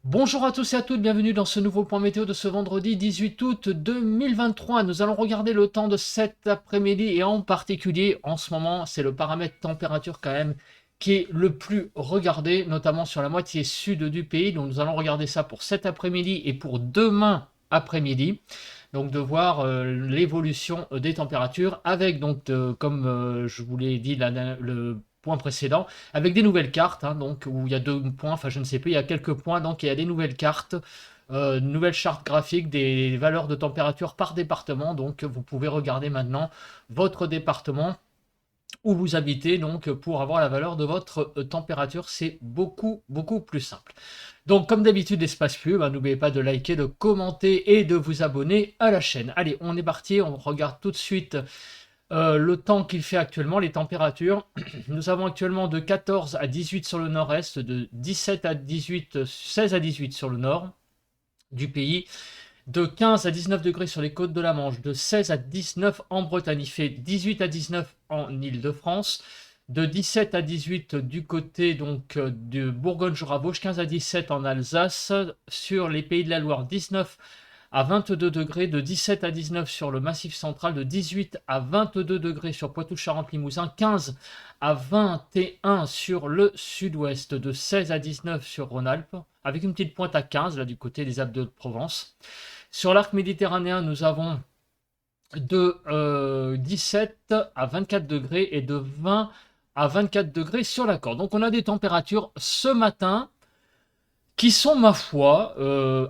Bonjour à tous et à toutes, bienvenue dans ce nouveau point météo de ce vendredi 18 août 2023. Nous allons regarder le temps de cet après-midi et en particulier en ce moment, c'est le paramètre température quand même qui est le plus regardé, notamment sur la moitié sud du pays. Donc nous allons regarder ça pour cet après-midi et pour demain après-midi. Donc de voir l'évolution des températures avec donc comme je vous l'ai dit le point précédent, avec des nouvelles cartes, hein, donc où il y a deux points, enfin je ne sais plus, il y a quelques points, donc il y a des nouvelles cartes, nouvelles chartes graphiques, des valeurs de température par département, donc vous pouvez regarder maintenant votre département où vous habitez, donc pour avoir la valeur de votre température, c'est beaucoup plus simple. Donc comme d'habitude, l'espace pub, hein, n'oubliez pas de liker, de commenter et de vous abonner à la chaîne. Allez, on est parti, on regarde tout de suite le temps qu'il fait actuellement, les températures. Nous avons actuellement de 14 à 18 sur le nord-est, de 17 à 18, 16 à 18 sur le nord du pays, de 15 à 19 degrés sur les côtes de la Manche, de 16 à 19 en Bretagne, il fait 18 à 19 en Île-de-France, de 17 à 18 du côté donc de Bourgogne-Jourda-Vosges, 15 à 17 en Alsace, sur les Pays de la Loire, 19 à 22 degrés, de 17 à 19 sur le Massif central, de 18 à 22 degrés sur Poitou-Charentes-Limousin, 15 à 21 sur le sud-ouest, de 16 à 19 sur Rhône-Alpes, avec une petite pointe à 15 là du côté des Alpes de Provence. Sur l'arc méditerranéen, nous avons de 17 à 24 degrés et de 20 à 24 degrés sur la Corse. Donc on a des températures ce matin qui sont, ma foi,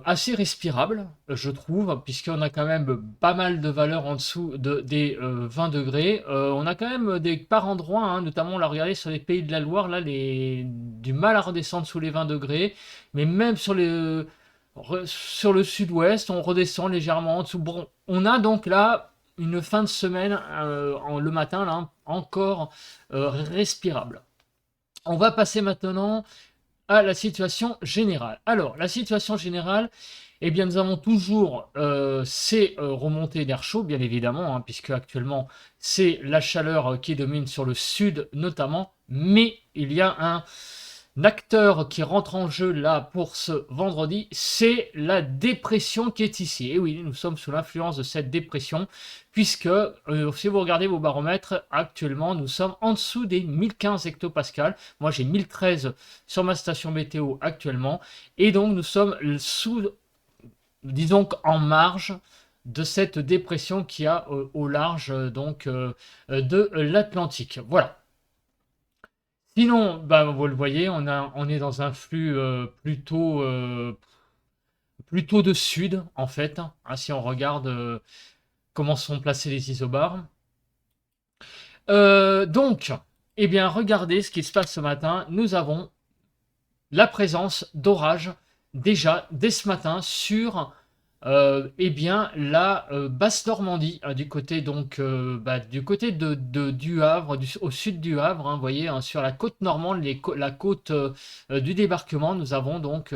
assez respirables, je trouve, puisqu'on a quand même pas mal de valeurs en dessous des 20 degrés. On a quand même des par endroits, hein, notamment on l'a regardé sur les Pays de la Loire, là, du mal à redescendre sous les 20 degrés, mais même sur sur le sud-ouest, on redescend légèrement en dessous. Bon, on a donc là une fin de semaine, le matin, là, encore respirable. On va passer maintenant à la situation générale. Alors, la situation générale, eh bien, nous avons toujours ces remontées d'air chaud, bien évidemment, hein, puisque actuellement, c'est la chaleur qui domine sur le sud notamment, mais il y a un acteur qui rentre en jeu là pour ce vendredi, c'est la dépression qui est ici. Et oui, nous sommes sous l'influence de cette dépression, puisque si vous regardez vos baromètres, actuellement, nous sommes en dessous des 1015 hectopascales. Moi, j'ai 1013 sur ma station météo actuellement, et donc nous sommes sous, disons en marge de cette dépression qui a au large de l'Atlantique. Voilà. Sinon, bah, vous le voyez, on est dans un flux plutôt de sud, en fait, hein, si on regarde comment sont placés les isobars. Donc, eh bien, regardez ce qui se passe ce matin. Nous avons la présence d'orages déjà dès ce matin sur eh bien la basse Normandie, du côté donc du côté du Havre, au sud du Havre, hein, vous voyez, hein, sur la côte normande, la côte du débarquement, nous avons donc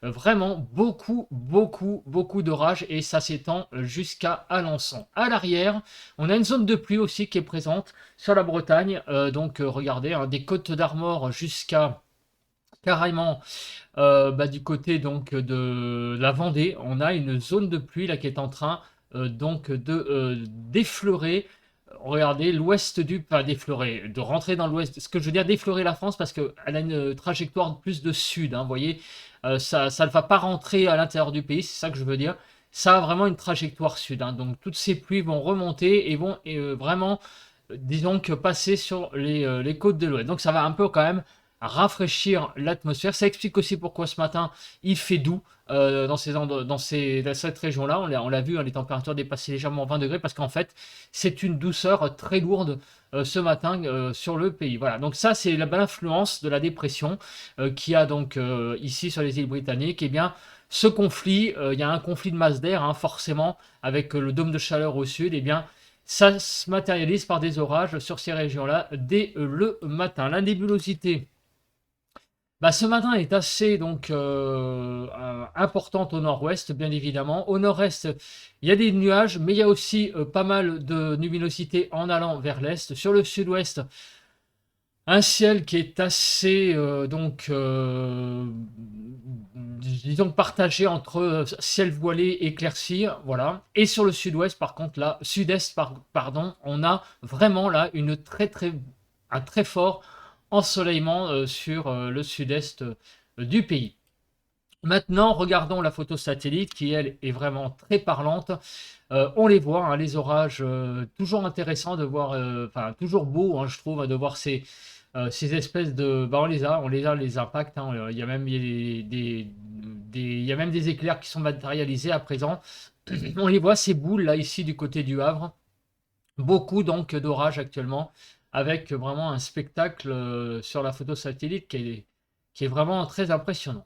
vraiment beaucoup d'orages et ça s'étend jusqu'à Alençon. À l'arrière, on a une zone de pluie aussi qui est présente sur la Bretagne, regardez, hein, des côtes d'Armor jusqu'à carrément du côté donc de la Vendée, on a une zone de pluie là qui est en train donc de d'effleurer. Regardez l'ouest pas d'effleurer, de rentrer dans l'ouest. Ce que je veux dire, d'effleurer la France parce qu'elle a une trajectoire plus de sud. Hein, vous voyez, ça ne va pas rentrer à l'intérieur du pays, c'est ça que je veux dire. Ça a vraiment une trajectoire sud. Hein, donc toutes ces pluies vont remonter et vont vraiment, disons que passer sur les côtes de l'ouest. Donc ça va un peu quand même rafraîchir l'atmosphère. Ça explique aussi pourquoi ce matin il fait doux dans cette région-là. On l'a vu, hein, les températures dépassaient légèrement 20 degrés parce qu'en fait c'est une douceur très lourde ce matin sur le pays. Voilà, donc ça c'est l'influence de la dépression qui a donc ici sur les îles britanniques. Et bien ce conflit, il y a un conflit de masse d'air, hein, forcément, avec le dôme de chaleur au sud. Et bien ça se matérialise par des orages sur ces régions-là dès le matin. La nébulosité, bah, ce matin est assez importante au nord-ouest, bien évidemment. Au nord-est, il y a des nuages, mais il y a aussi pas mal de luminosité en allant vers l'est. Sur le sud-ouest, un ciel qui est assez, je disons partagé entre ciel voilé et éclairci, voilà. Et sur le sud-ouest, par contre, là, sud-est, pardon, on a vraiment là un très fort ensoleillement sur le sud-est du pays. Maintenant, regardons la photo satellite qui, elle, est vraiment très parlante. On les voit, hein, les orages, toujours intéressant de voir, enfin, toujours beau, hein, je trouve, de voir ces espèces de. Bah, on les a les impacts, hein, il y a même il y a même des éclairs qui sont matérialisés à présent. On les voit, ces boules là, ici, du côté du Havre. Beaucoup donc d'orages actuellement, avec vraiment un spectacle sur la photo satellite qui est vraiment très impressionnant.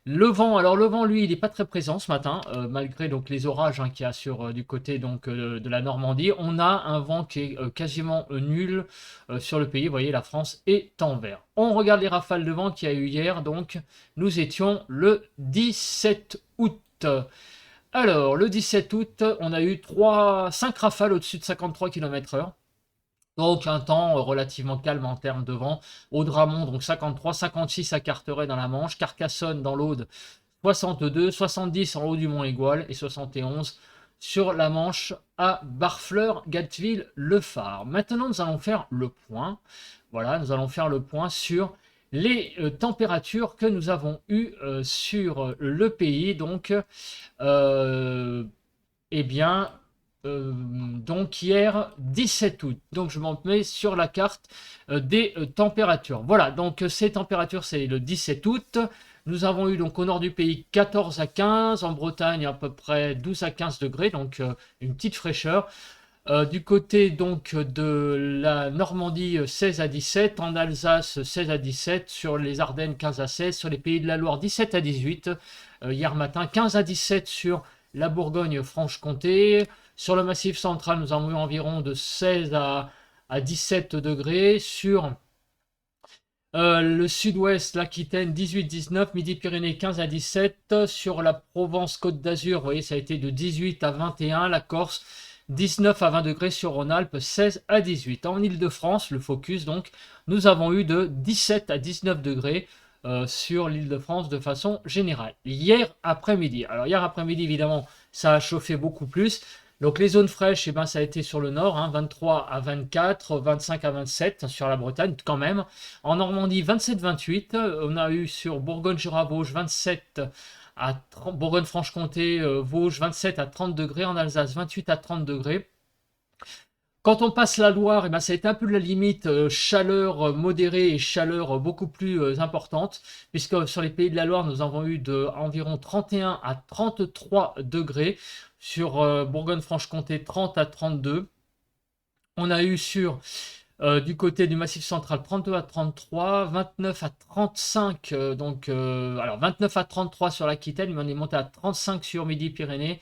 Le vent, alors le vent, lui, il n'est pas très présent ce matin, malgré donc les orages qu'il y a du côté donc de la Normandie. On a un vent qui est quasiment nul sur le pays. Vous voyez, la France est en vert. On regarde les rafales de vent qu'il y a eu hier. Donc, nous étions le 17 août. Alors, le 17 août, on a eu 5 rafales au-dessus de 53 km/h. Donc un temps relativement calme en termes de vent. Audramont, donc 53, 56 à Carteret dans la Manche, Carcassonne dans l'Aude, 62, 70 en haut du Mont-Égual et 71 sur la Manche à Barfleur, Gatteville, Le Phare. Maintenant, nous allons faire le point. Voilà, nous allons faire le point sur les températures que nous avons eues sur le pays. Donc, eh bien, donc hier 17 août, donc je m'en mets sur la carte des températures. Voilà, donc ces températures c'est le 17 août. Nous avons eu donc au nord du pays 14 à 15, en Bretagne à peu près 12 à 15 degrés, donc une petite fraîcheur. Du côté donc de la Normandie 16 à 17, en Alsace 16 à 17, sur les Ardennes 15 à 16, sur les Pays de la Loire 17 à 18, hier matin 15 à 17 sur la Bourgogne-Franche-Comté. Sur le Massif central, nous avons eu environ de 16 à 17 degrés. Sur le sud-ouest, l'Aquitaine 18-19, Midi-Pyrénées 15 à 17. Sur la Provence-Côte d'Azur, vous voyez, ça a été de 18 à 21. La Corse 19 à 20 degrés. Sur Rhône-Alpes 16 à 18. En Île-de-France, le focus, donc, nous avons eu de 17 à 19 degrés. Sur l'Île-de-France de façon générale. Hier après-midi, alors hier après-midi évidemment ça a chauffé beaucoup plus, donc les zones fraîches, eh ben, ça a été sur le nord, 23 à 24, 25 à 27 sur la Bretagne quand même, en Normandie 27-28, on a eu sur Bourgogne-Jura-Vosges 27 à Bourgogne-Franche-Comté, Vosges 27 à 30 degrés, en Alsace 28 à 30 degrés. Quand on passe la Loire, eh ben, ça a été un peu de la limite chaleur modérée et chaleur beaucoup plus importante, puisque sur les Pays de la Loire, nous avons eu environ 31 à 33 degrés, sur Bourgogne-Franche-Comté 30 à 32. On a eu du côté du Massif central 32 à 33, 29 à 35, alors 29 à 33 sur l'Aquitaine, mais on est monté à 35 sur Midi-Pyrénées.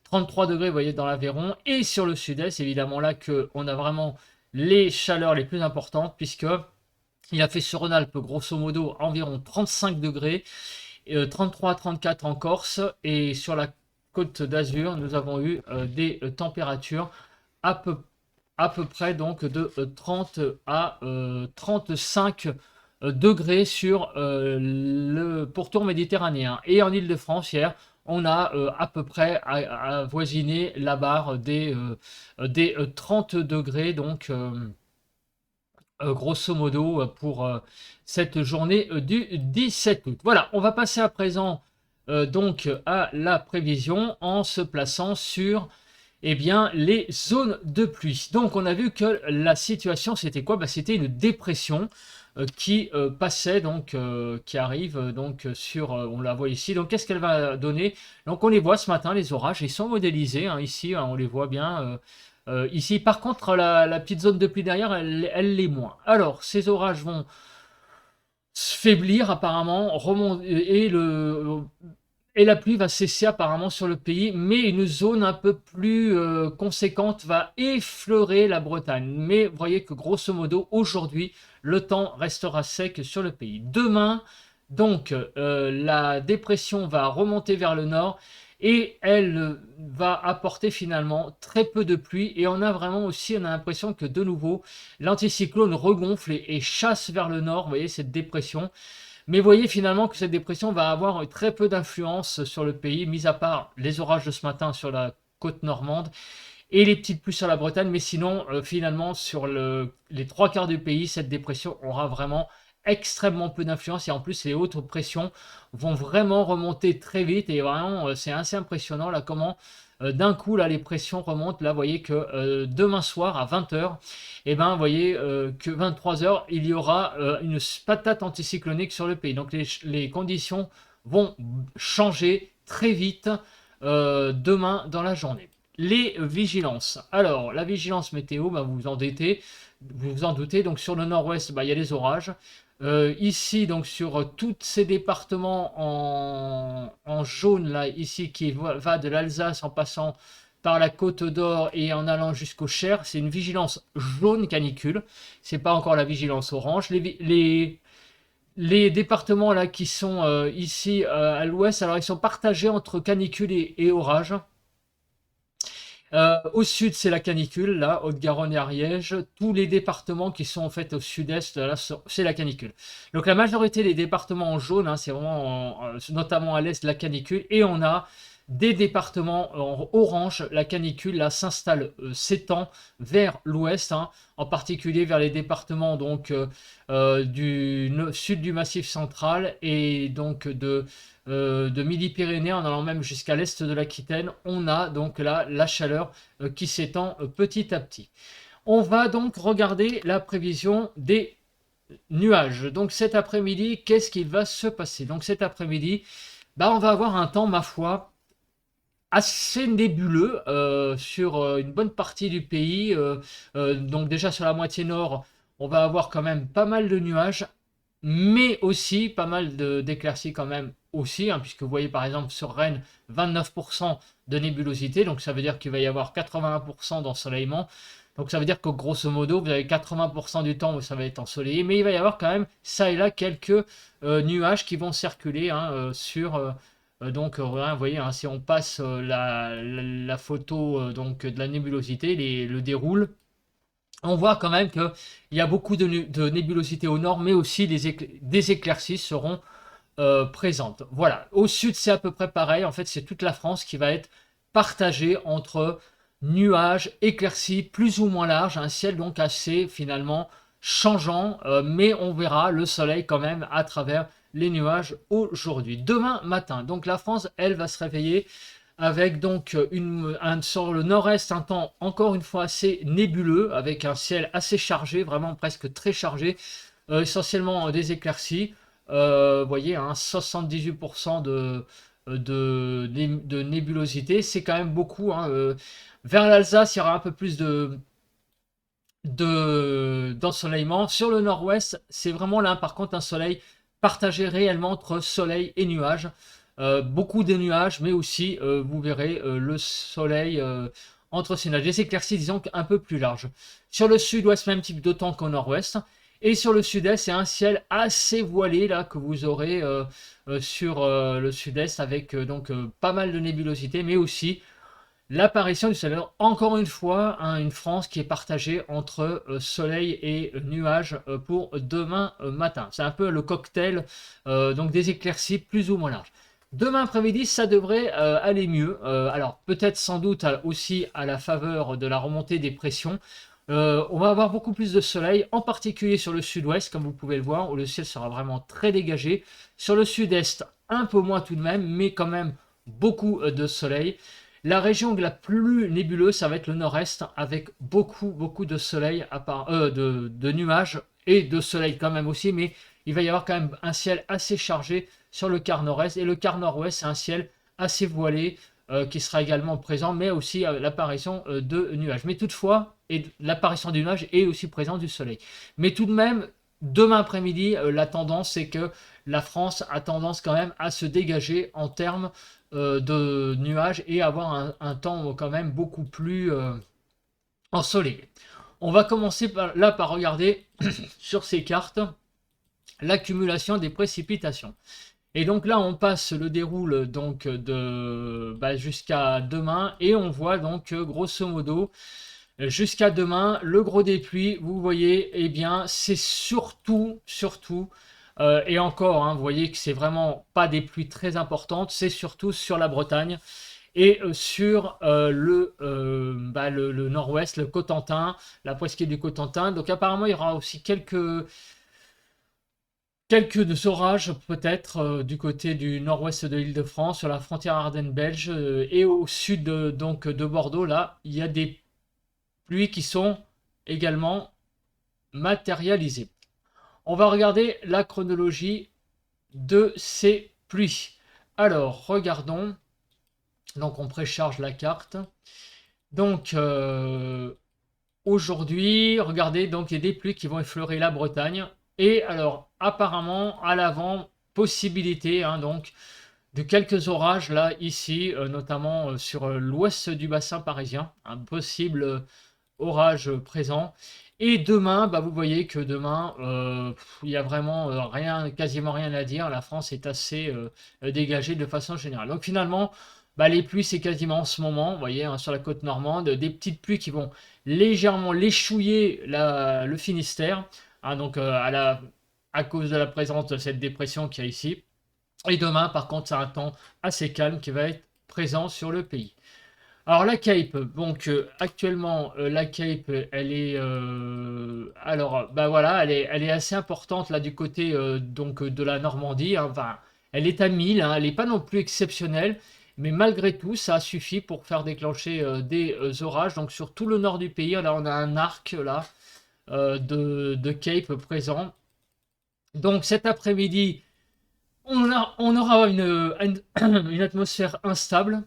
33 degrés, vous voyez, dans l'Aveyron. Et sur le sud-est, évidemment, là, qu'on a vraiment les chaleurs les plus importantes, puisque il a fait sur Rhône-Alpes, grosso modo, environ 35 degrés, 33 à 34 en Corse. Et sur la côte d'Azur, nous avons eu des températures à peu près donc de 30 à 35 degrés sur le pourtour méditerranéen. Et en Île-de-France, hier, on a à peu près avoisiné la barre des 30 degrés, donc grosso modo pour cette journée du 17 août. Voilà, on va passer à présent donc à la prévision en se plaçant sur les zones de pluie. Donc on a vu que la situation c'était quoi? C'était une dépression qui passait, donc qui arrive donc sur, on la voit ici. Donc qu'est-ce qu'elle va donner? Donc on les voit ce matin, les orages, ils sont modélisés, ici, on les voit bien ici. Par contre, la petite zone de pluie derrière, elle l'est moins. Alors ces orages vont se faiblir apparemment, remonter, et la pluie va cesser apparemment sur le pays, mais une zone un peu plus conséquente va effleurer la Bretagne. Mais vous voyez que grosso modo, aujourd'hui, le temps restera sec sur le pays. Demain, donc, la dépression va remonter vers le nord et elle va apporter finalement très peu de pluie. Et on a vraiment aussi, on a l'impression que de nouveau, l'anticyclone regonfle et chasse vers le nord, vous voyez, cette dépression Mais vous voyez finalement que cette dépression va avoir très peu d'influence sur le pays, mis à part les orages de ce matin sur la côte normande et les petites pluies sur la Bretagne. Mais sinon, finalement, sur les trois quarts du pays, cette dépression aura vraiment extrêmement peu d'influence. Et en plus, les hautes pressions vont vraiment remonter très vite. Et vraiment, c'est assez impressionnant là comment d'un coup, là, les pressions remontent. Là, vous voyez que demain soir à 20h, et ben, vous voyez que 23h, il y aura une patate anticyclonique sur le pays. Donc, les conditions vont changer très vite demain dans la journée. Les vigilances. Alors, la vigilance météo, bah, vous vous en doutez. Donc, sur le nord-ouest, bah, il y a les orages. Ici, donc sur tous ces départements en jaune, là, ici, qui va de l'Alsace en passant par la Côte d'Or et en allant jusqu'au Cher, c'est une vigilance jaune canicule. C'est pas encore la vigilance orange. Les départements là qui sont ici à l'ouest, alors ils sont partagés entre canicule et orage. Au sud, c'est la canicule, là, Haute-Garonne et Ariège. Tous les départements qui sont en fait au sud-est, là, c'est la canicule. Donc la majorité des départements en jaune, hein, c'est vraiment notamment à l'est la canicule. Et on a des départements en orange. La canicule là s'installe, s'étend vers l'ouest, hein, en particulier vers les départements donc du sud du Massif central et donc de Midi-Pyrénées en allant même jusqu'à l'est de l'Aquitaine. On a donc là la chaleur qui s'étend petit à petit. On va donc regarder la prévision des nuages. Donc cet après-midi, qu'est-ce qui va se passer? Donc cet après-midi, bah, on va avoir un temps, ma foi, assez nébuleux sur une bonne partie du pays. Donc déjà sur la moitié nord, on va avoir quand même pas mal de nuages, mais aussi pas mal d'éclaircies quand même aussi, hein, puisque vous voyez par exemple sur Rennes 29% de nébulosité, donc ça veut dire qu'il va y avoir 81% d'ensoleillement. Donc ça veut dire que grosso modo, vous avez 80% du temps où ça va être ensoleillé, mais il va y avoir quand même ça et là quelques nuages qui vont circuler, hein, sur donc vous voyez, hein, si on passe la photo donc de la nébulosité, le déroule, on voit quand même qu'il y a beaucoup de nébulosité au nord, mais aussi des éclaircies seront présentes. Voilà, au sud c'est à peu près pareil, en fait c'est toute la France qui va être partagée entre nuages, éclaircies plus ou moins larges, un ciel donc assez finalement changeant, mais on verra le soleil quand même à travers les nuages aujourd'hui. Demain matin, donc la France, elle va se réveiller avec donc sur le nord-est un temps encore une fois assez nébuleux, avec un ciel assez chargé, vraiment presque très chargé, essentiellement des éclaircies. Vous voyez, hein, 78% de nébulosité, c'est quand même beaucoup, hein, vers l'Alsace, il y aura un peu plus d'ensoleillement. Sur le nord-ouest, c'est vraiment là, par contre, un soleil partagé réellement entre soleil et nuages. Beaucoup de nuages, mais aussi, vous verrez, le soleil entre ces nuages. Des éclaircies, disons, un peu plus larges. Sur le sud-ouest, même type de temps qu'au nord-ouest. Et sur le sud-est, c'est un ciel assez voilé là que vous aurez sur le sud-est avec donc pas mal de nébulosité, mais aussi l'apparition du soleil. Encore une fois, hein, une France qui est partagée entre soleil et nuages pour demain matin. C'est un peu le cocktail donc des éclaircies plus ou moins larges. Demain après-midi, ça devrait aller mieux. Alors peut-être sans doute aussi à la faveur de la remontée des pressions. On va avoir beaucoup plus de soleil, en particulier sur le sud-ouest, comme vous pouvez le voir, où le ciel sera vraiment très dégagé. Sur le sud-est, un peu moins tout de même, mais quand même beaucoup de soleil. La région la plus nébuleuse, ça va être le nord-est, avec beaucoup de soleil, de nuages et de soleil quand même aussi, mais il va y avoir quand même un ciel assez chargé sur le quart nord-est. Et le quart nord-ouest, c'est un ciel assez voilé, qui sera également présent, mais aussi l'apparition de nuages. Mais toutefois, et l'apparition du nuage est aussi présent du soleil. Mais tout de même, demain après-midi, la tendance, c'est que la France a tendance quand même à se dégager en termes de nuages et avoir un temps quand même beaucoup plus ensoleillé. On va commencer par regarder sur ces cartes l'accumulation des précipitations. Et donc là, on passe le déroule donc jusqu'à demain et on voit donc grosso modo jusqu'à demain le gros des pluies. Vous voyez, eh bien, c'est surtout Et encore, hein, vous voyez que c'est vraiment pas des pluies très importantes, c'est surtout sur la Bretagne et sur le nord-ouest, le Cotentin, la presqu'île du Cotentin. Donc apparemment, il y aura aussi quelques de orages peut-être du côté du nord-ouest de l'Île-de-France, sur la frontière Ardennes belge et au sud donc de Bordeaux. Là, il y a des pluies qui sont également matérialisées. On va regarder la chronologie de ces pluies. Alors, regardons. Donc, on précharge la carte. Donc, aujourd'hui, regardez, donc il y a des pluies qui vont effleurer la Bretagne. Et alors, apparemment, à l'avant, possibilité donc de quelques orages là, ici, notamment sur l'ouest du bassin parisien. Un possible orage présent. Et demain, vous voyez que demain, il y a vraiment rien, quasiment rien à dire. La France est assez dégagée de façon générale. Donc finalement, les pluies, c'est quasiment en ce moment, vous voyez, hein, sur la côte normande, des petites pluies qui vont légèrement léchouiller le Finistère, hein, donc à cause de la présence de cette dépression qu'il y a ici. Et demain, par contre, c'est un temps assez calme qui va être présent sur le pays. Alors la Cape, donc actuellement la Cape, elle est alors voilà, elle est assez importante là du côté donc de la Normandie, hein. Enfin, elle est à 1000, hein, elle n'est pas non plus exceptionnelle, mais malgré tout, ça suffit pour faire déclencher des orages. Donc sur tout le nord du pays, là on a un arc là de Cape présent. Donc cet après-midi, on aura une atmosphère instable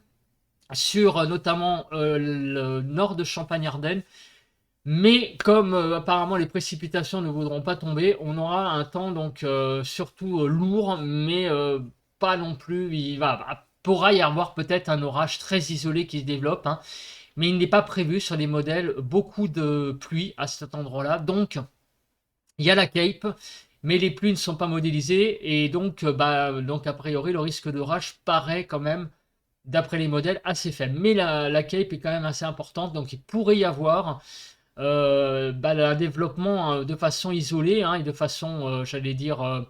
sur notamment le nord de Champagne-Ardenne. Mais comme apparemment les précipitations ne voudront pas tomber, on aura un temps donc surtout lourd, mais pas non plus. Pourra y avoir peut-être un orage très isolé qui se développe, hein, mais il n'est pas prévu sur les modèles beaucoup de pluie à cet endroit-là. Donc il y a la Cape, mais les pluies ne sont pas modélisées et donc a priori le risque d'orage paraît quand même d'après les modèles assez faible. Mais la Cape est quand même assez importante, donc il pourrait y avoir un développement de façon isolée, hein, et de façon, j'allais dire,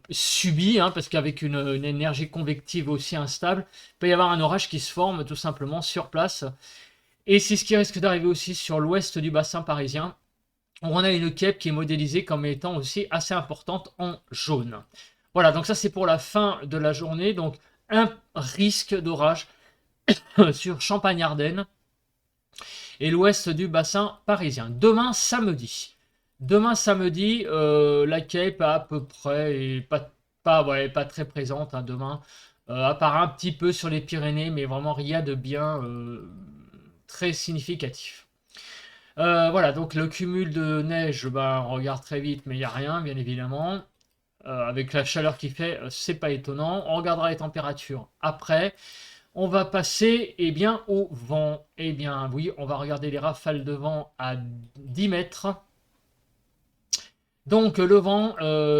subie, hein, parce qu'avec une énergie convective aussi instable, il peut y avoir un orage qui se forme tout simplement sur place. Et c'est ce qui risque d'arriver aussi sur l'ouest du bassin parisien, où on a une Cape qui est modélisée comme étant aussi assez importante en jaune. Voilà, donc ça c'est pour la fin de la journée. Donc un risque d'orage sur Champagne-Ardenne et l'ouest du bassin parisien. Demain samedi, la Cape à peu près et pas très présente, hein, demain, à part un petit peu sur les Pyrénées, mais vraiment rien de bien très significatif. Voilà, donc le cumul de neige, on regarde très vite, mais il n'y a rien, bien évidemment. Avec la chaleur qu'il fait, c'est pas étonnant. On regardera les températures après. On va passer au vent. Eh bien oui, on va regarder les rafales de vent à 10 mètres. Donc le vent,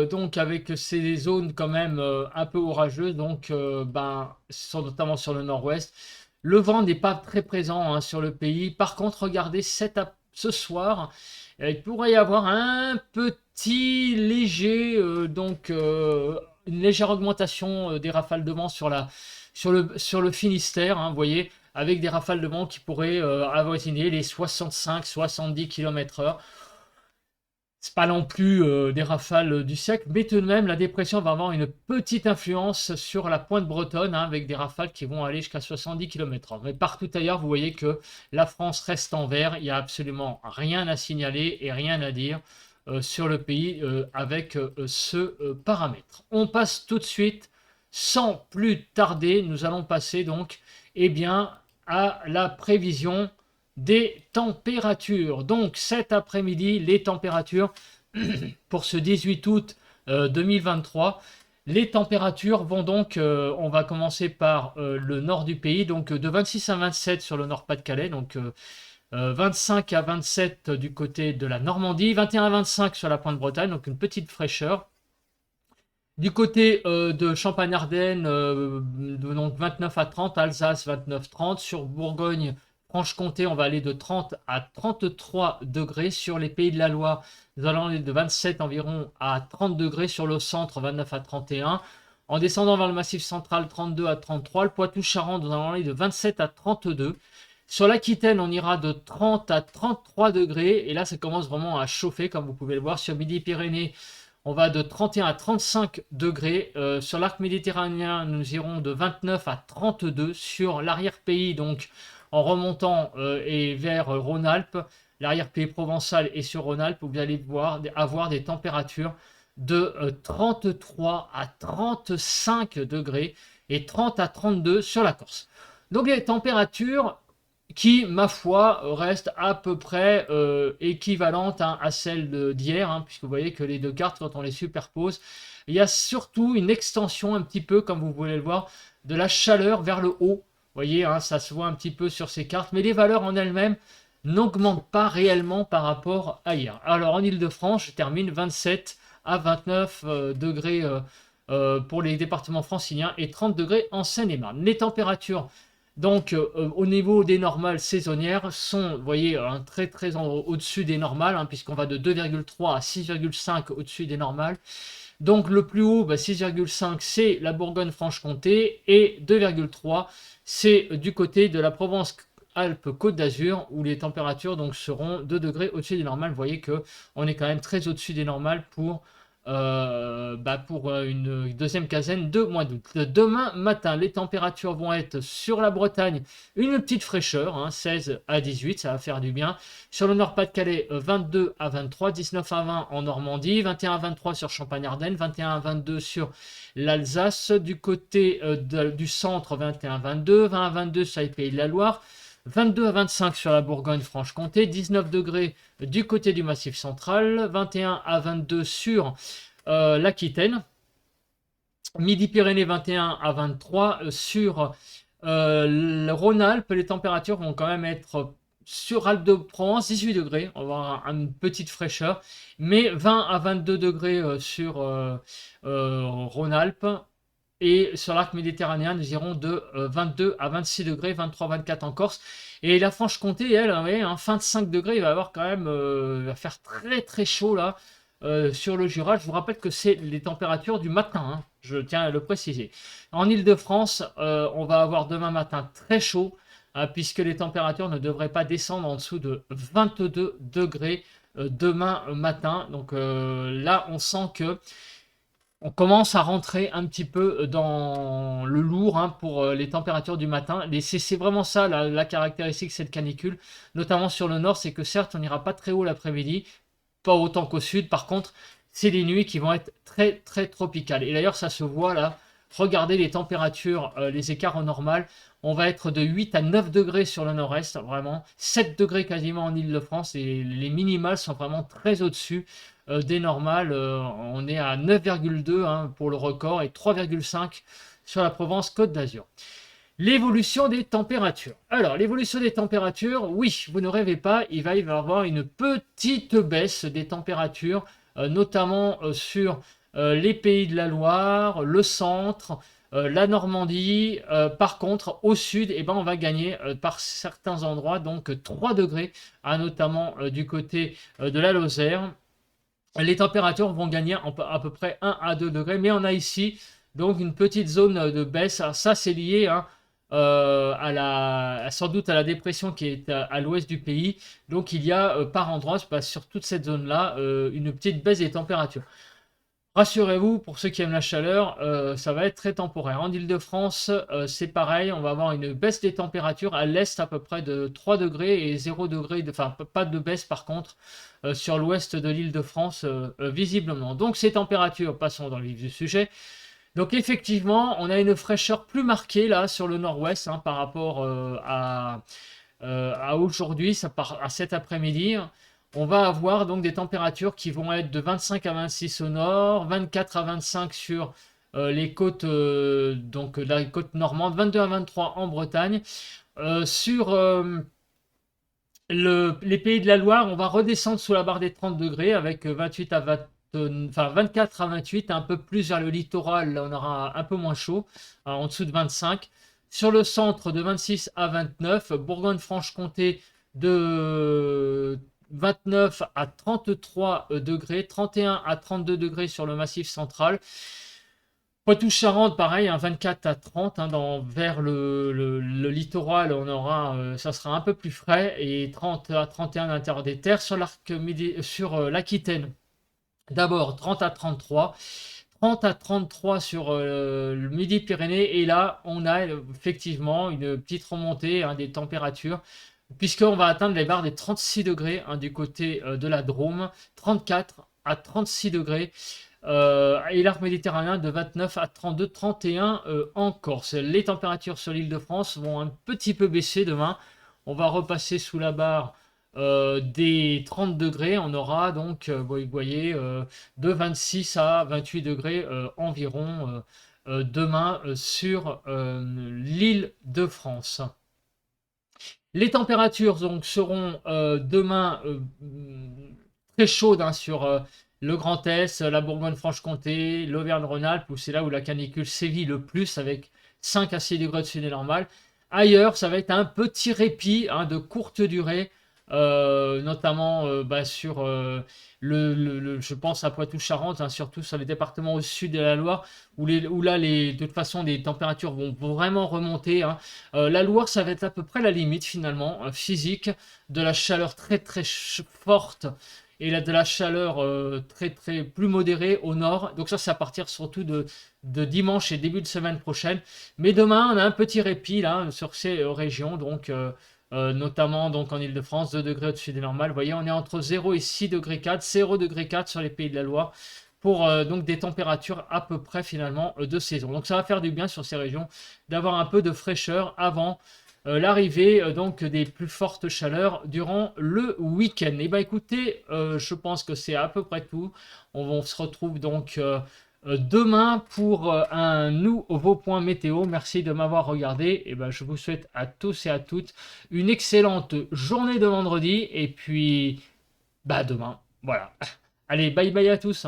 donc avec ces zones quand même un peu orageuses, donc notamment sur le nord-ouest. Le vent n'est pas très présent, hein, sur le pays. Par contre, regardez ce soir, il pourrait y avoir un petit léger, une légère augmentation des rafales de vent sur le Finistère, hein, vous voyez, avec des rafales de vent qui pourraient avoisiner les 65-70 km/h. C'est pas non plus des rafales du siècle, mais tout de même, la dépression va avoir une petite influence sur la pointe bretonne, hein, avec des rafales qui vont aller jusqu'à 70 km/h. Mais partout ailleurs, vous voyez que la France reste en vert. Il n'y a absolument rien à signaler et rien à dire sur le pays avec ce paramètre. On passe tout de suite, sans plus tarder, nous allons passer donc à la prévision des températures. Donc cet après-midi, les températures pour ce 18 août 2023. Les températures vont donc, on va commencer par le nord du pays, donc de 26 à 27 sur le Nord-Pas-de-Calais, donc 25 à 27 du côté de la Normandie, 21 à 25 sur la Pointe-Bretagne, donc une petite fraîcheur. Du côté de Champagne-Ardenne, donc 29 à 30, Alsace 29-30, sur Bourgogne, Franche-Comté, on va aller de 30 à 33 degrés. Sur les Pays de la Loire, nous allons aller de 27 environ à 30 degrés. Sur le centre, 29 à 31. En descendant vers le Massif central, 32 à 33. Le Poitou-Charentes, nous allons aller de 27 à 32. Sur l'Aquitaine, on ira de 30 à 33 degrés. Et là, ça commence vraiment à chauffer, comme vous pouvez le voir. Sur Midi-Pyrénées, on va de 31 à 35 degrés. Sur l'arc méditerranéen, nous irons de 29 à 32. Sur l'arrière-pays, donc en remontant et vers Rhône-Alpes, l'arrière-pays provençal et sur Rhône-Alpes, vous allez avoir des températures de 33 à 35 degrés et 30 à 32 sur la Corse. Donc les températures qui, ma foi, restent à peu près équivalentes à celles d'hier, hein, puisque vous voyez que les deux cartes, quand on les superpose, il y a surtout une extension un petit peu, comme vous pouvez le voir, de la chaleur vers le haut. Vous voyez, hein, ça se voit un petit peu sur ces cartes, mais les valeurs en elles-mêmes n'augmentent pas réellement par rapport à hier. Alors en Ile-de-France, je termine 27 à 29 degrés pour les départements franciliens et 30 degrés en Seine-et-Marne. Les températures, donc au niveau des normales saisonnières, sont, vous voyez, très au-dessus des normales, hein, puisqu'on va de 2,3 à 6,5 au-dessus des normales. Donc le plus haut, 6,5, c'est la Bourgogne-Franche-Comté, et 2,3, c'est du côté de la Provence-Alpes-Côte d'Azur, où les températures donc seront 2 degrés au-dessus des normales. Vous voyez qu'on est quand même très au-dessus des normales pour une deuxième quinzaine de mois d'août. Demain matin, les températures vont être sur la Bretagne, une petite fraîcheur, hein, 16 à 18, ça va faire du bien. Sur le Nord-Pas-de-Calais, 22 à 23, 19 à 20 en Normandie, 21 à 23 sur Champagne-Ardenne, 21 à 22 sur l'Alsace. Du côté du centre, 21 à 22, 20 à 22 sur les Pays de la Loire, 22 à 25 sur la Bourgogne-Franche-Comté, 19 degrés du côté du Massif central, 21 à 22 sur l'Aquitaine, Midi-Pyrénées 21 à 23 sur le Rhône-Alpes. Les températures vont quand même être sur Alpes-de-Provence, 18 degrés, on va avoir une petite fraîcheur, mais 20 à 22 degrés sur Rhône-Alpes. Et sur l'arc méditerranéen, nous irons de 22 à 26 degrés, 23-24 en Corse. Et la Franche-Comté, elle, fin de 5 degrés, il va avoir quand même, va faire très chaud là sur le Jura. Je vous rappelle que c'est les températures du matin, hein, je tiens à le préciser. En Ile-de-France, on va avoir demain matin très chaud, puisque les températures ne devraient pas descendre en dessous de 22 degrés demain matin. Donc là, on sent que on commence à rentrer un petit peu dans le lourd, hein, pour les températures du matin. C'est vraiment ça la caractéristique de cette canicule, notamment sur le nord, c'est que certes on n'ira pas très haut l'après-midi, pas autant qu'au sud. Par contre, c'est des nuits qui vont être très tropicales. Et d'ailleurs ça se voit là, regardez les températures, les écarts en normal. On va être de 8 à 9 degrés sur le nord-est, vraiment 7 degrés quasiment en Ile-de-France, et les minimales sont vraiment très au-dessus des normales. On est à 9,2 hein, pour le record, et 3,5 sur la Provence-Côte d'Azur. L'évolution des températures. Alors, l'évolution des températures, oui, vous ne rêvez pas, il va y avoir une petite baisse des températures, notamment sur les Pays de la Loire, le centre, la Normandie. Par contre, au sud, on va gagner par certains endroits, donc 3 degrés, notamment du côté de la Lozère. Les températures vont gagner à peu près 1 à 2 degrés, mais on a ici donc une petite zone de baisse. Alors ça, c'est lié sans doute à la dépression qui est à l'ouest du pays. Donc il y a par endroits, sur toute cette zone-là, une petite baisse des températures. Rassurez-vous, pour ceux qui aiment la chaleur, ça va être très temporaire. En Ile-de-France, c'est pareil, on va avoir une baisse des températures à l'est à peu près de 3 degrés et 0 degré, enfin pas de baisse par contre sur l'ouest de l'Île-de-France visiblement. Donc ces températures, passons dans le vif du sujet. Donc effectivement, on a une fraîcheur plus marquée là sur le nord-ouest, hein, par rapport à aujourd'hui, à cet après-midi. On va avoir donc des températures qui vont être de 25 à 26 au nord, 24 à 25 sur les côtes, donc la côte normande, 22 à 23 en Bretagne. Sur les Pays de la Loire, on va redescendre sous la barre des 30 degrés avec 28 à 24 à 28, un peu plus vers le littoral, là on aura un peu moins chaud, en dessous de 25. Sur le centre, de 26 à 29. Bourgogne-Franche-Comté, de 29 à 33 degrés. 31 à 32 degrés sur le Massif central. Poitou-Charentes, pareil, 24 à 30, vers le littoral, ça sera un peu plus frais, et 30 à 31 à l'intérieur des terres. Sur l'Aquitaine, d'abord 30 à 33, 30 à 33 sur le Midi-Pyrénées, et là on a effectivement une petite remontée des températures, puisqu'on va atteindre les barres des 36 degrés du côté de la Drôme, 34 à 36 degrés. Et l'arc méditerranéen de 29 à 32, 31 en Corse. Les températures sur l'île de France vont un petit peu baisser demain. On va repasser sous la barre des 30 degrés. On aura donc, vous voyez, de 26 à 28 degrés environ demain sur l'île de France. Les températures donc seront demain très chaudes sur le Grand Est, la Bourgogne-Franche-Comté, l'Auvergne-Rhône-Alpes, où c'est là où la canicule sévit le plus, avec 5 à 6 degrés au-dessus des normales. Ailleurs, ça va être un petit répit de courte durée, notamment sur je pense à Poitou-Charentes, surtout sur les départements au sud de la Loire, où là, de toute façon, les températures vont vraiment remonter. La Loire, ça va être à peu près la limite, finalement, physique, de la chaleur très très forte, et de la chaleur très très plus modérée au nord. Donc ça, c'est à partir surtout de dimanche et début de semaine prochaine. Mais demain, on a un petit répit là sur ces régions, donc notamment donc en Ile-de-France, 2 degrés au-dessus des normales. Vous voyez, on est entre 0 et 6 degrés 4, 0 degré 4 sur les Pays de la Loire, pour donc des températures à peu près finalement de saison. Donc ça va faire du bien sur ces régions d'avoir un peu de fraîcheur avant l'arrivée donc des plus fortes chaleurs durant le week-end. Et bah écoutez, je pense que c'est à peu près tout. On se retrouve donc demain pour un nouveau point météo. Merci de m'avoir regardé. Et ben je vous souhaite à tous et à toutes une excellente journée de vendredi. Et puis, demain. Voilà. Allez, bye bye à tous.